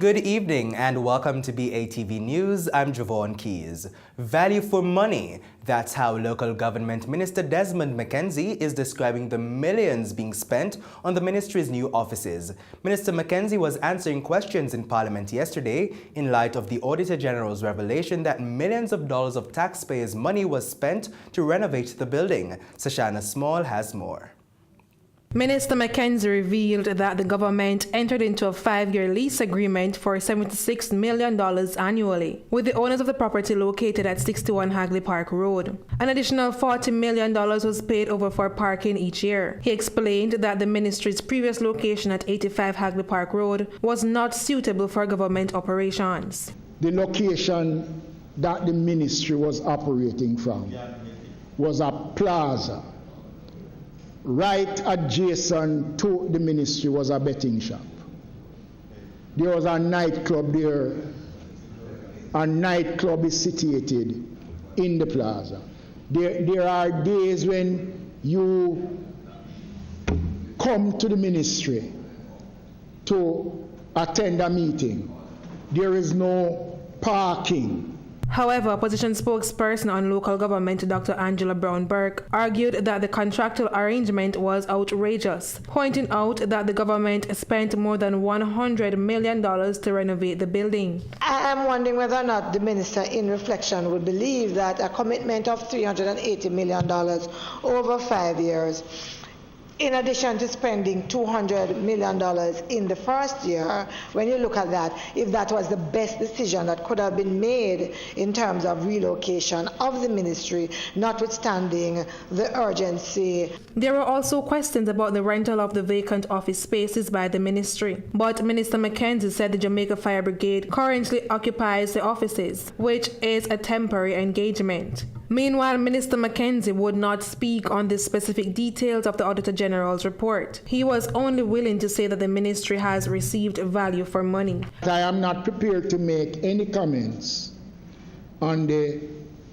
Good evening and welcome to BATV News. I'm Javon Keys. Value for money. That's how local government Minister Desmond McKenzie is describing the millions being spent on the ministry's new offices. Minister McKenzie was answering questions in Parliament yesterday in light of the Auditor General's revelation that millions of dollars of taxpayers' money was spent to renovate the building. Sashana Small has more. Minister McKenzie revealed that the government entered into a 5-year lease agreement for $76 million annually with the owners of the property located at 61 Hagley Park Road. An additional $40 million was paid over for parking each year. He explained that the ministry's previous location at 85 Hagley Park Road was not suitable for government operations. The location that the ministry was operating from was a plaza. Right adjacent to the ministry was a betting shop. There was a nightclub there. A nightclub is situated in the plaza. There are days when you come to the ministry to attend a meeting. There is no parking. However, opposition spokesperson on local government Dr. Angela Brown-Burke argued that the contractual arrangement was outrageous, pointing out that the government spent more than $100 million to renovate the building. I am wondering whether or not the minister in reflection would believe that a commitment of $380 million over 5 years, in addition to spending $200 million in the first year, when you look at that, if that was the best decision that could have been made in terms of relocation of the ministry, notwithstanding the urgency. There were also questions about the rental of the vacant office spaces by the ministry. But Minister McKenzie said the Jamaica Fire Brigade currently occupies the offices, which is a temporary engagement. Meanwhile, Minister McKenzie would not speak on the specific details of the Auditor General's report. He was only willing to say that the ministry has received value for money. I am not prepared to make any comments on the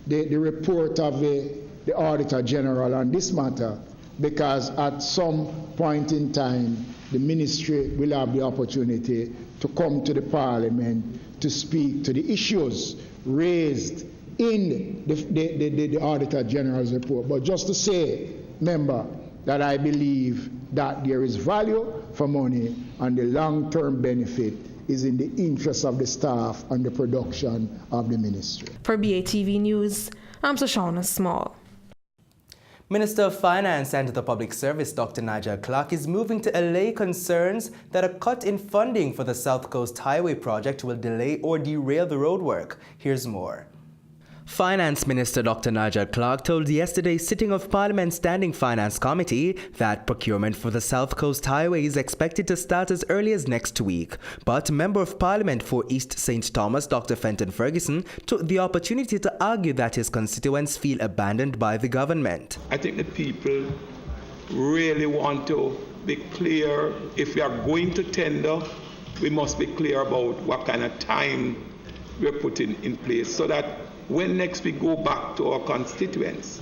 report of the Auditor General on this matter, because at some point in time, the ministry will have the opportunity to come to the Parliament to speak to the issues raised in the Auditor General's report. But just to say, member, that I believe that there is value for money and the long-term benefit is in the interest of the staff and the production of the ministry. For BATV News, I'm Sashana Small. Minister of Finance and the Public Service Dr. Nigel Clark is moving to allay concerns that a cut in funding for the South Coast Highway project will delay or derail the roadwork. Here's more. Finance Minister Dr. Nigel Clark told yesterday's sitting of Parliament's Standing Finance Committee that procurement for the South Coast Highway is expected to start as early as next week. But Member of Parliament for East St. Thomas, Dr. Fenton Ferguson, took the opportunity to argue that his constituents feel abandoned by the government. I think the people really want to be clear. If we are going to tender, we must be clear about what kind of time we're putting in place so that when next we go back to our constituents,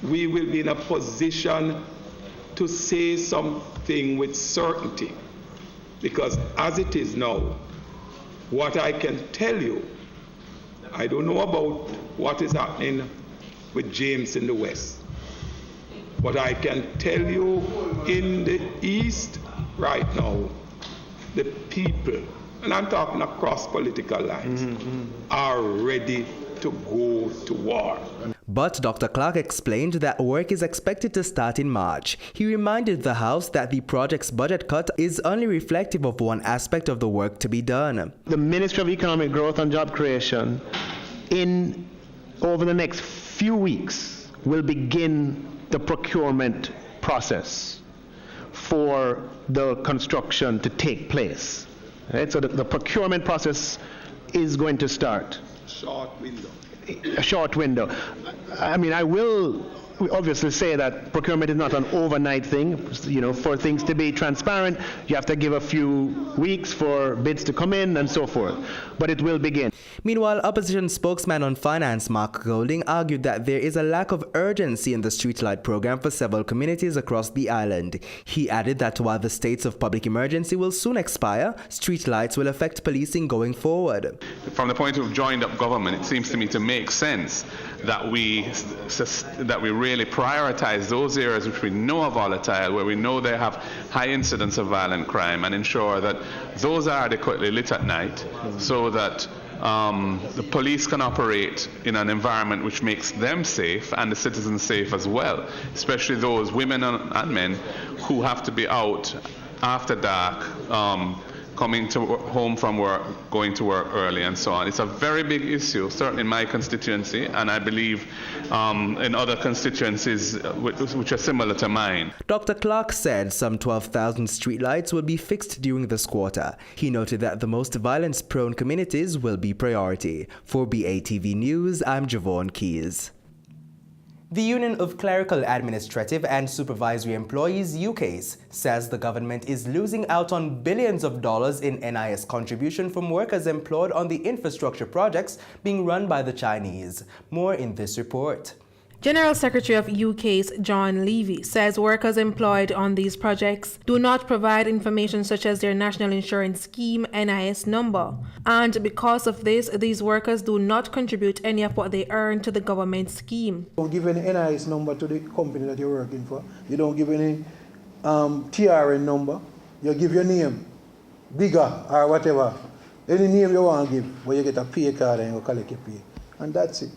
we will be in a position to say something with certainty. Because as it is now, what I can tell you, I don't know about what is happening with James in the West, but I can tell you in the East right now, the people, and I'm talking across political lines, are ready to go to war. But Dr. Clark explained that work is expected to start in March. He reminded the House that the project's budget cut is only reflective of one aspect of the work to be done. The Ministry of Economic Growth and Job Creation, over the next few weeks, will begin the procurement process for the construction to take place. Right? So the procurement process is going to start. Short window. A short window. I mean, I will we obviously say that procurement is not an overnight thing. You know, for things to be transparent, you have to give a few weeks for bids to come in and so forth. But it will begin. Meanwhile, opposition spokesman on finance Mark Golding argued that there is a lack of urgency in the streetlight program for several communities across the island. He added that while the states of public emergency will soon expire, streetlights will affect policing going forward. From the point of joined up government, it seems to me to make sense that we really prioritize those areas which we know are volatile, where we know they have high incidence of violent crime, and ensure that those are adequately lit at night so that the police can operate in an environment which makes them safe and the citizens safe as well, especially those women and men who have to be out after dark, coming home from work, going to work early, and so on. It's a very big issue, certainly in my constituency, and I believe in other constituencies which are similar to mine. Dr. Clark said some 12,000 streetlights will be fixed during this quarter. He noted that the most violence-prone communities will be priority. For BATV News, I'm Javon Keys. The Union of Clerical, Administrative and Supervisory Employees, UCASE, says the government is losing out on billions of dollars in NIS contribution from workers employed on the infrastructure projects being run by the Chinese. More in this report. General Secretary of UCASE John Levy says workers employed on these projects do not provide information such as their National Insurance Scheme NIS number. And because of this, these workers do not contribute any of what they earn to the government scheme. You don't give any NIS number to the company that you're working for. You don't give any TRN number. You give your name, bigger or whatever. Any name you want to give, but you get a pay card and you collect your pay. And that's it.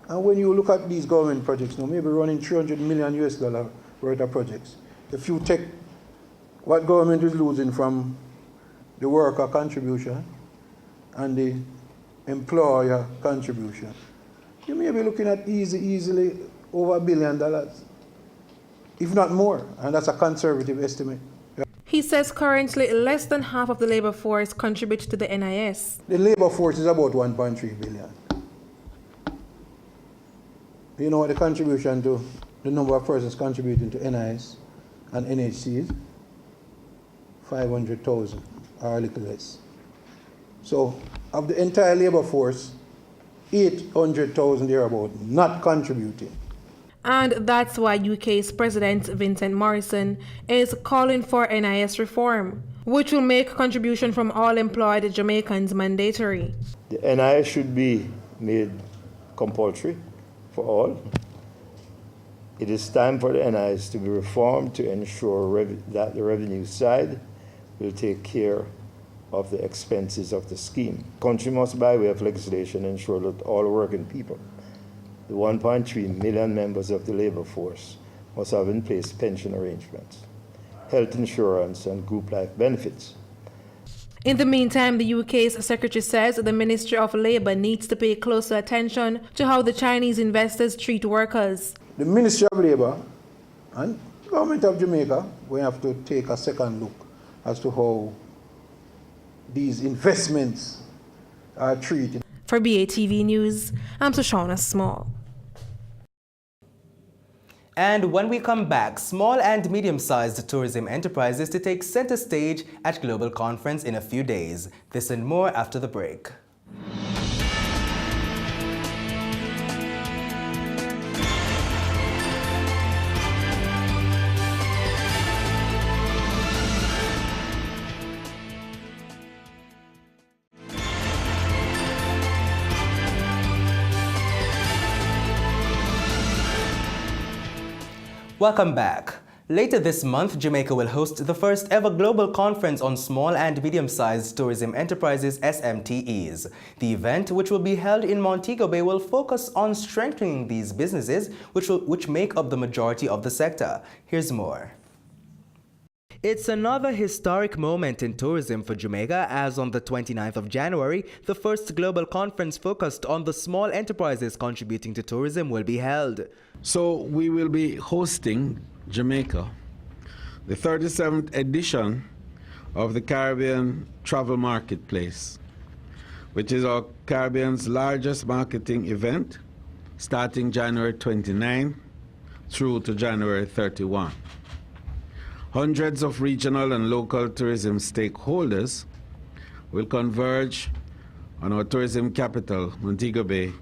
And when you look at these government projects now, maybe running $300 million worth of projects, if you take what government is losing from the worker contribution and the employer contribution, you may be looking at easily over $1 billion, if not more, and that's a conservative estimate. He says currently less than half of the labor force contributes to the NIS. The labor force is about 1.3 billion. You know what the contribution to the number of persons contributing to NIS and NHCs? 500,000 or a little less. So of the entire labor force, 800,000 thereabout not contributing. And that's why UK's President Vincent Morrison is calling for NIS reform, which will make contribution from all employed Jamaicans mandatory. The NIS should be made compulsory for all. It is time for the NIS to be reformed to ensure that the revenue side will take care of the expenses of the scheme. The country must, by way of legislation, ensure that all working people, the 1.3 million members of the labor force, must have in place pension arrangements, health insurance, and group life benefits. In the meantime, the UK's secretary says the Ministry of Labour needs to pay closer attention to how the Chinese investors treat workers. The Ministry of Labour and the government of Jamaica, we have to take a second look as to how these investments are treated. For BATV News, I'm Shoshana Small. And when we come back, small and medium-sized tourism enterprises to take center stage at Global Conference in a few days. This and more after the break. Welcome back. Later this month, Jamaica will host the first ever global conference on small and medium-sized tourism enterprises, SMTEs. The event, which will be held in Montego Bay, will focus on strengthening these businesses, which make up the majority of the sector. Here's more. It's another historic moment in tourism for Jamaica, as on the 29th of January, the first global conference focused on the small enterprises contributing to tourism will be held. So we will be hosting Jamaica, the 37th edition of the Caribbean Travel Marketplace, which is our Caribbean's largest marketing event, starting January 29 through to January 31. Hundreds of regional and local tourism stakeholders will converge on our tourism capital, Montego Bay,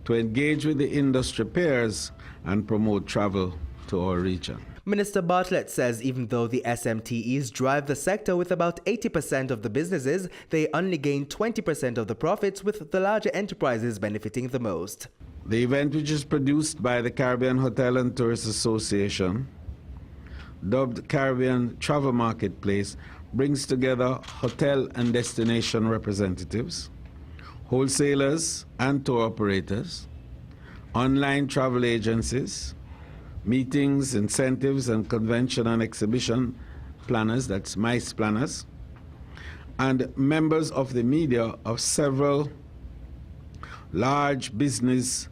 to engage with the industry peers and promote travel to our region. Minister Bartlett says even though the SMTEs drive the sector with about 80% of the businesses, they only gain 20% of the profits, with the larger enterprises benefiting the most. The event, which is produced by the Caribbean Hotel and Tourist Association, dubbed Caribbean Travel Marketplace, brings together hotel and destination representatives, wholesalers and tour operators, online travel agencies, meetings, incentives, and convention and exhibition planners, that's MICE planners, and members of the media of several large business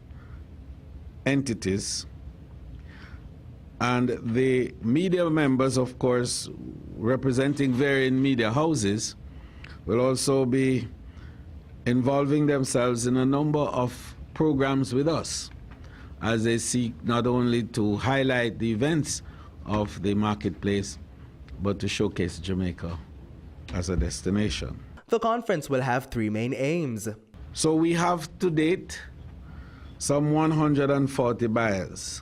entities. And the media members, of course, representing varying media houses, will also be involving themselves in a number of programs with us, as they seek not only to highlight the events of the marketplace, but to showcase Jamaica as a destination. The conference will have three main aims. So we have to date some 140 buyers.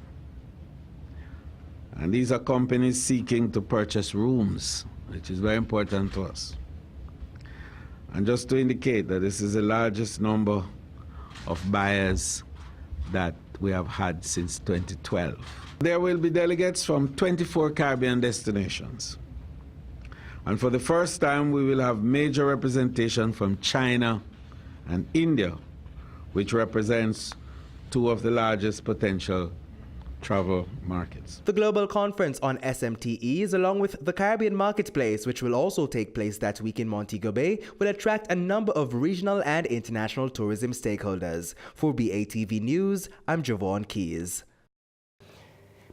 And these are companies seeking to purchase rooms, which is very important to us. And just to indicate that this is the largest number of buyers that we have had since 2012. There will be delegates from 24 Caribbean destinations. And for the first time, we will have major representation from China and India, which represents two of the largest potential travel markets. The global conference on SMTEs, along with the Caribbean Marketplace, which will also take place that week in Montego Bay, will attract a number of regional and international tourism stakeholders. For BATV News, I'm Javon Keys.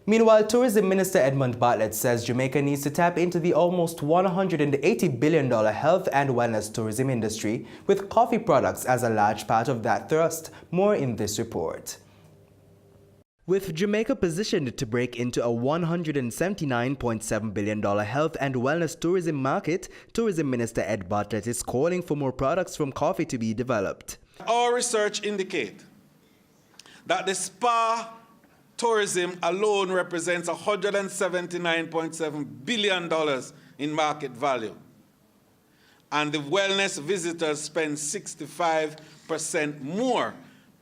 Meanwhile, Tourism Minister Edmund Bartlett says Jamaica needs to tap into the almost $180 billion health and wellness tourism industry, with coffee products as a large part of that thrust. More in this report. With Jamaica positioned to break into a $179.7 billion health and wellness tourism market, Tourism Minister Ed Bartlett is calling for more products from coffee to be developed. Our research indicates that the spa tourism alone represents $179.7 billion in market value. And the wellness visitors spend 65% more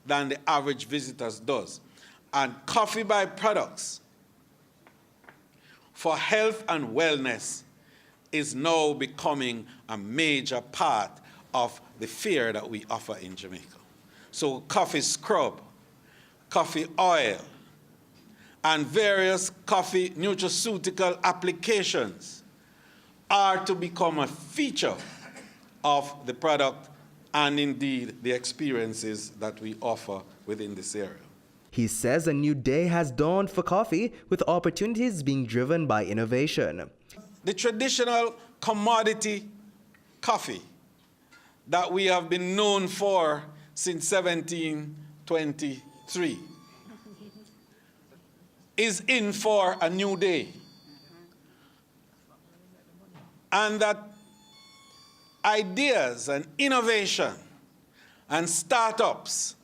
than the average visitors does. And coffee byproducts for health and wellness is now becoming a major part of the fare that we offer in Jamaica. So coffee scrub, coffee oil, and various coffee nutraceutical applications are to become a feature of the product and indeed the experiences that we offer within this area. He says a new day has dawned for coffee, with opportunities being driven by innovation. The traditional commodity coffee that we have been known for since 1723 is in for a new day. And that ideas and innovation and startups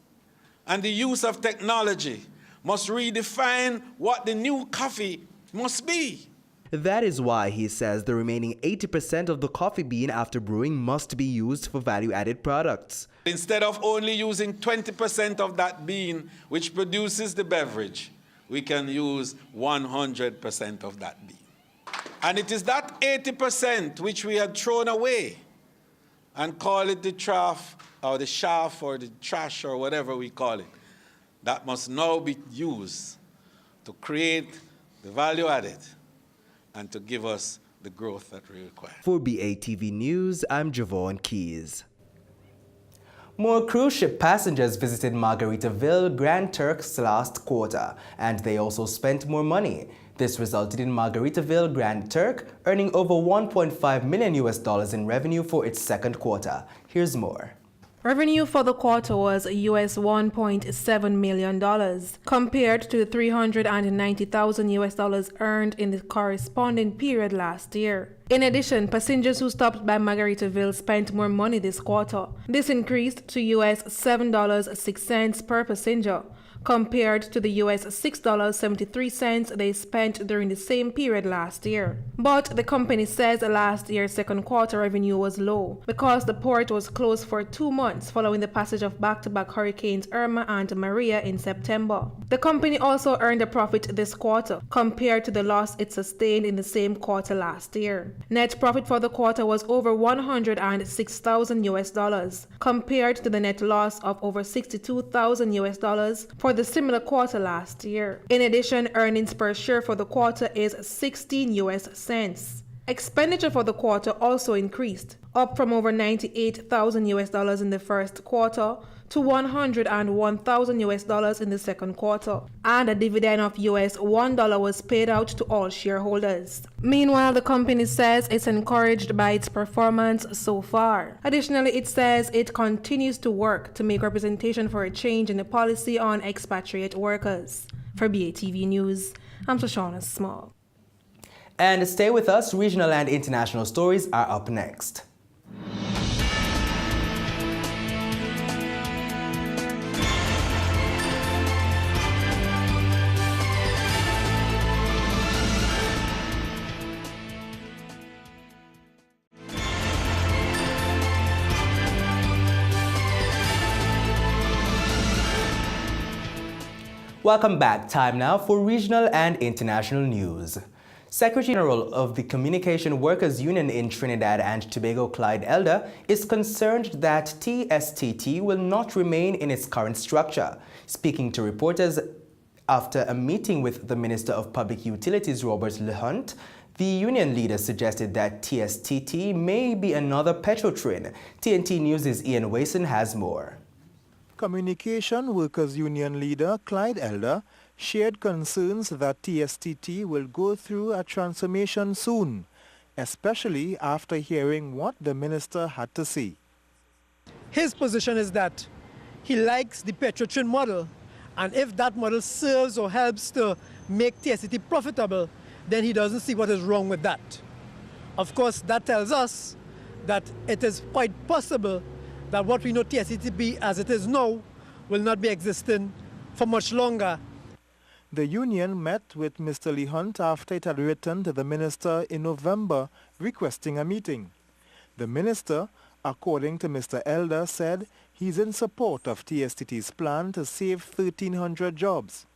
and the use of technology must redefine what the new coffee must be. That is why he says the remaining 80% of the coffee bean after brewing must be used for value-added products. Instead of only using 20% of that bean which produces the beverage, we can use 100% of that bean. And it is that 80% which we had thrown away and call it the chaff or the chaff or the trash or whatever we call it, that must now be used to create the value added and to give us the growth that we require. For BATV News, I'm Javon Keys. More cruise ship passengers visited Margaritaville, Grand Turks last quarter, and they also spent more money. This resulted in Margaritaville, Grand Turk earning over $1.5 million in revenue for its second quarter. Here's more. Revenue for the quarter was US $1.7 million, compared to the $390,000 earned in the corresponding period last year. In addition, passengers who stopped by Margaritaville spent more money this quarter. This increased to US $7.06 per passenger, compared to the US $6.73 they spent during the same period last year. But the company says last year's second quarter revenue was low because the port was closed for 2 months following the passage of back-to-back hurricanes Irma and Maria in September. The company also earned a profit this quarter compared to the loss it sustained in the same quarter last year. Net profit for the quarter was over $106,000 compared to the net loss of over $62,000 for the similar quarter last year. In addition, earnings per share for the quarter is 16 US cents. Expenditure for the quarter also increased, up from over $98,000 in the first quarter to $101,000 in the second quarter, and a dividend of US $1 was paid out to all shareholders. Meanwhile, the company says it's encouraged by its performance so far. Additionally, it says it continues to work to make representation for a change in the policy on expatriate workers. For BATV News, I'm Shoshana Small. And stay with us, regional and international stories are up next. Welcome back. Time now for regional and international news. Secretary General of the Communication Workers Union in Trinidad and Tobago, Clyde Elder, is concerned that TSTT will not remain in its current structure. Speaking to reporters after a meeting with the Minister of Public Utilities, Robert Lehunt, the union leader suggested that TSTT may be another Petrotrin. TNT News' Ian Wason has more. Communication Workers Union leader Clyde Elder shared concerns that TSTT will go through a transformation soon, especially after hearing what the minister had to say. His position is that he likes the Petrotrin model, and if that model serves or helps to make TSTT profitable, then he doesn't see what is wrong with that. Of course, that tells us that it is quite possible that what we know TSTT be as it is now will not be existing for much longer. The union met with Mr. Lehunt after it had written to the minister in November requesting a meeting. The minister, according to Mr. Elder, said he's in support of TSTT's plan to save 1,300 jobs.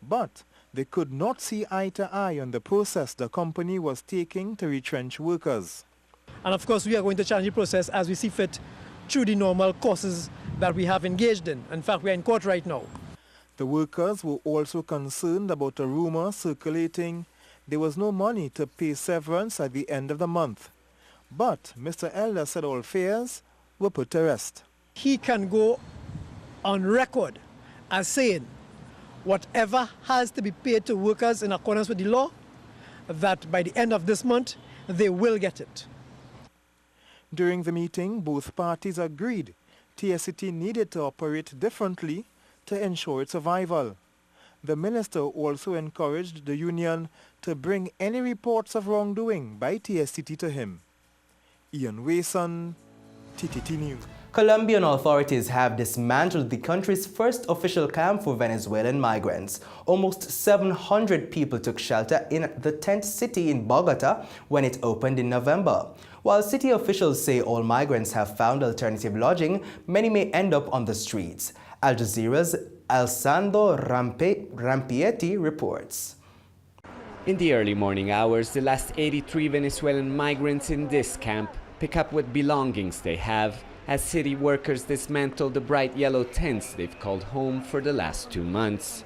But they could not see eye to eye on the process the company was taking to retrench workers. And of course, we are going to challenge the process as we see fit through the normal courses that we have engaged in. In fact, we are in court right now. The workers were also concerned about a rumor circulating there was no money to pay severance at the end of the month. But Mr. Elder said all fears were put to rest. He can go on record as saying whatever has to be paid to workers in accordance with the law, that by the end of this month, they will get it. During the meeting, both parties agreed TSTT needed to operate differently to ensure its survival. The minister also encouraged the union to bring any reports of wrongdoing by TSTT to him. Ian Wason, TTT News. Colombian authorities have dismantled the country's first official camp for Venezuelan migrants. Almost 700 people took shelter in the tent city in Bogota when it opened in November. While city officials say all migrants have found alternative lodging, many may end up on the streets. Al Jazeera's Alessandro Rampietti reports. In the early morning hours, the last 83 Venezuelan migrants in this camp pick up what belongings they have as city workers dismantle the bright yellow tents they've called home for the last 2 months.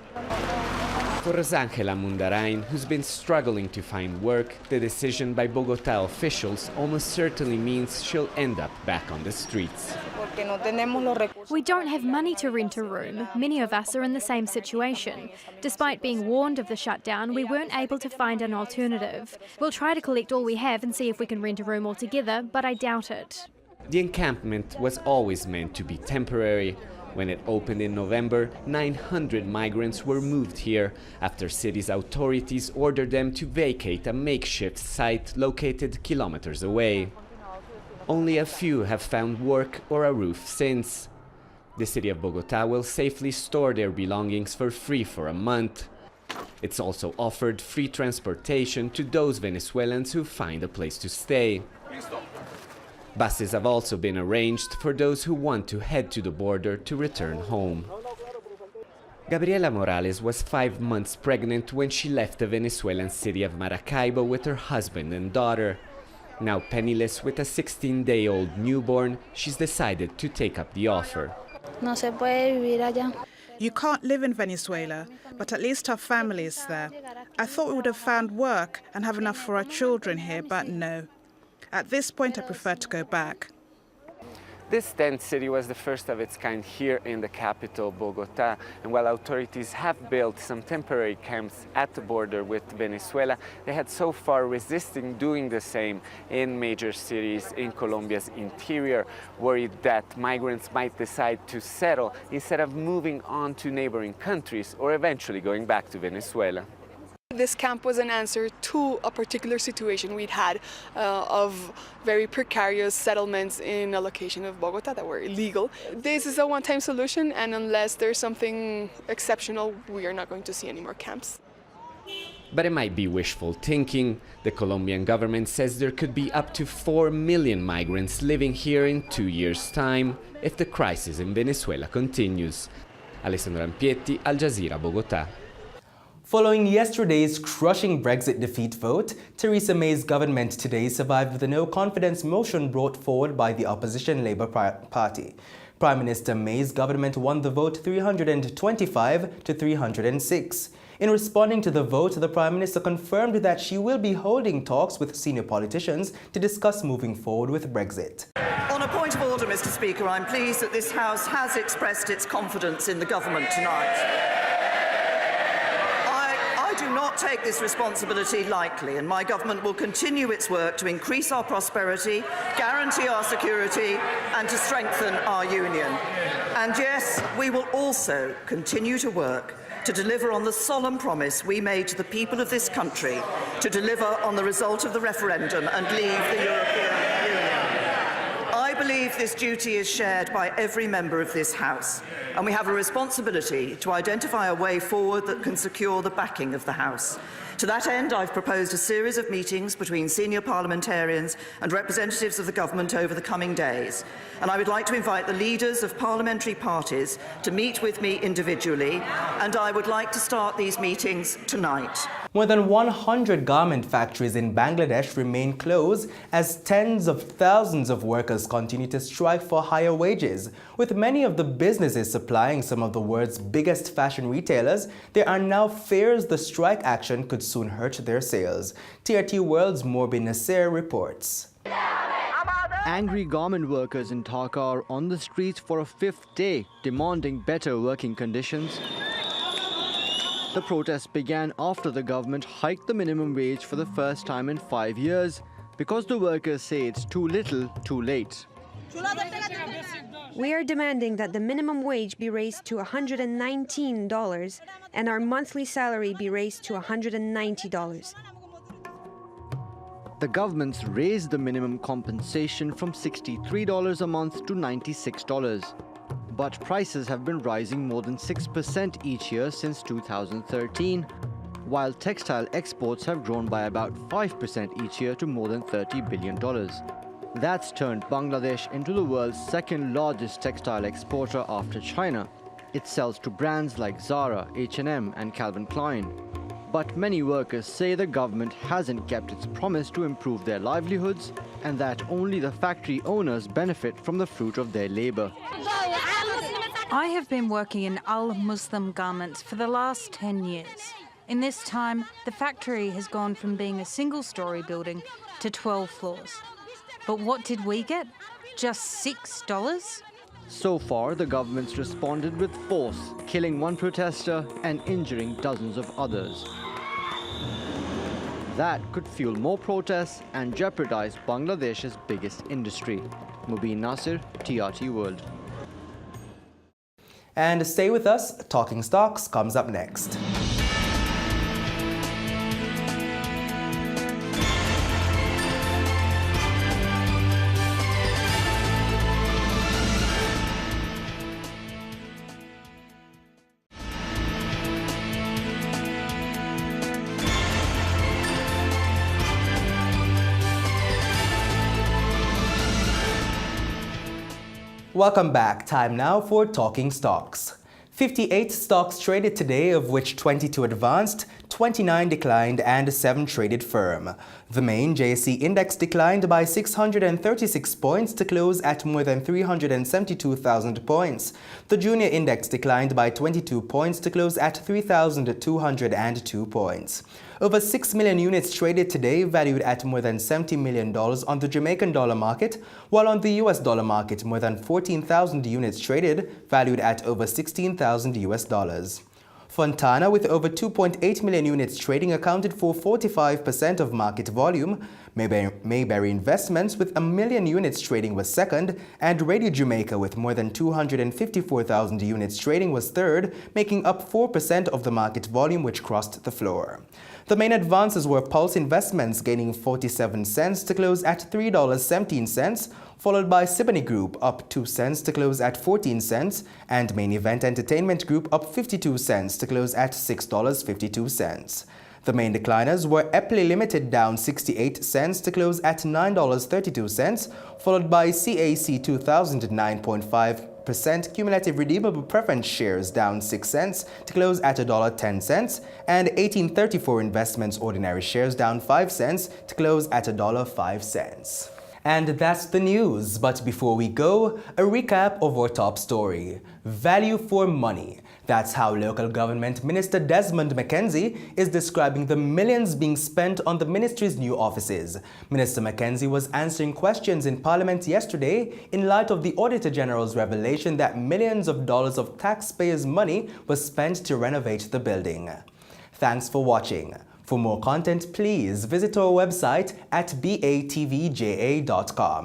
For Rosangela Mundarain, who's been struggling to find work, the decision by Bogota officials almost certainly means she'll end up back on the streets. We don't have money to rent a room. Many of us are in the same situation. Despite being warned of the shutdown, we weren't able to find an alternative. We'll try to collect all we have and see if we can rent a room altogether, but I doubt it. The encampment was always meant to be temporary. When it opened in November, 900 migrants were moved here after city's authorities ordered them to vacate a makeshift site located kilometers away. Only a few have found work or a roof since. The city of Bogotá will safely store their belongings for free for a month. It's also offered free transportation to those Venezuelans who find a place to stay. Buses have also been arranged for those who want to head to the border to return home. Gabriela Morales was 5 months pregnant when she left the Venezuelan city of Maracaibo with her husband and daughter. Now penniless with a 16-day-old newborn, she's decided to take up the offer. No se puede vivir allá. You can't live in Venezuela, but at least our family is there. I thought we would have found work and have enough for our children here, but no. At this point, I prefer to go back. This tent city was the first of its kind here in the capital, Bogotá, and while authorities have built some temporary camps at the border with Venezuela, they had so far resisting doing the same in major cities in Colombia's interior, worried that migrants might decide to settle instead of moving on to neighboring countries or eventually going back to Venezuela. This camp was an answer to a particular situation we'd had of very precarious settlements in a location of Bogotá that were illegal. This is a one-time solution, and unless there's something exceptional, we are not going to see any more camps. But it might be wishful thinking. The Colombian government says there could be up to 4 million migrants living here in 2 years' time if the crisis in Venezuela continues. Alessandro Ampietti, Al Jazeera, Bogotá. Following yesterday's crushing Brexit defeat vote, Theresa May's government today survived with a no-confidence motion brought forward by the opposition Labour Party. Prime Minister May's government won the vote 325 to 306. In responding to the vote, the Prime Minister confirmed that she will be holding talks with senior politicians to discuss moving forward with Brexit. On a point of order, Mr. Speaker, I'm pleased that this House has expressed its confidence in the government tonight. I do not take this responsibility lightly, and my government will continue its work to increase our prosperity, guarantee our security, and to strengthen our union. And yes, we will also continue to work to deliver on the solemn promise we made to the people of this country to deliver on the result of the referendum and leave the European Union. I believe this duty is shared by every member of this House, and we have a responsibility to identify a way forward that can secure the backing of the House. To that end, I've proposed a series of meetings between senior parliamentarians and representatives of the government over the coming days, and I would like to invite the leaders of parliamentary parties to meet with me individually, and I would like to start these meetings tonight. More than 100 garment factories in Bangladesh remain closed as tens of thousands of workers continue to strike for higher wages. With many of the businesses supplying some of the world's biggest fashion retailers, there are now fears the strike action could soon hurt their sales. TRT World's Morbin Nasser reports. Angry garment workers in Dhaka are on the streets for a fifth day, demanding better working conditions. The protest began after the government hiked the minimum wage for the first time in 5 years because the workers say it's too little, too late. We are demanding that the minimum wage be raised to $119 and our monthly salary be raised to $190. The government's raised the minimum compensation from $63 a month to $96. But prices have been rising more than 6% each year since 2013, while textile exports have grown by about 5% each year to more than $30 billion. That's turned Bangladesh into the world's second largest textile exporter after China. It sells to brands like Zara, H&M and Calvin Klein. But many workers say the government hasn't kept its promise to improve their livelihoods and that only the factory owners benefit from the fruit of their labor. I have been working in Al Muslim Garments for the last 10 years. In this time, the factory has gone from being a single-story building to 12 floors. But what did we get? Just $6? So far, the government's responded with force, killing one protester and injuring dozens of others. that could fuel more protests and jeopardize Bangladesh's biggest industry. Mubin Nasir, TRT World. And stay with us, Talking Stocks comes up next. Welcome back. Time now for Talking Stocks. 58 stocks traded today, of which 22 advanced, 29 declined, and 7 traded firm. The main JSE index declined by 636 points to close at more than 372,000 points. The junior index declined by 22 points to close at 3,202 points. Over 6 million units traded today, valued at more than $70 million on the Jamaican dollar market, while on the US dollar market, more than 14,000 units traded, valued at over $16,000 US. Fontana, with over 2.8 million units trading, accounted for 45% of market volume. Mayberry Investments, with 1 million units trading, was second, and Radio Jamaica, with more than 254,000 units trading, was third, making up 4% of the market volume, which crossed the floor. The main advances were Pulse Investments, gaining 47 cents to close at $3.17, followed by Siboney Group, up 2 cents to close at 14 cents, and Main Event Entertainment Group, up 52 cents to close at $6.52. The main decliners were Epley Limited, down 68 cents to close at $9.32, followed by CAC 2000 at 9.5%, Cumulative Redeemable Preference Shares down 6 cents to close at $1.10, and 1834 Investments Ordinary Shares down 5 cents to close at $1.05. And that's the news. But before we go, a recap of our top story. Value for money. That's how Local Government Minister Desmond McKenzie is describing the millions being spent on the ministry's new offices. Minister McKenzie was answering questions in Parliament yesterday in light of the Auditor General's revelation that millions of dollars of taxpayers' money was spent to renovate the building. Thanks for watching. For more content, please visit our website at batvja.com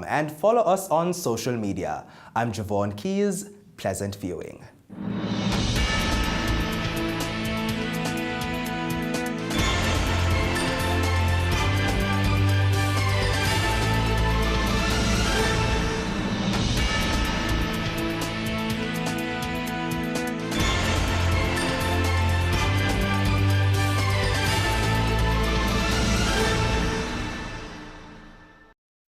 and follow us on social media. I'm Javon Keys. Pleasant viewing.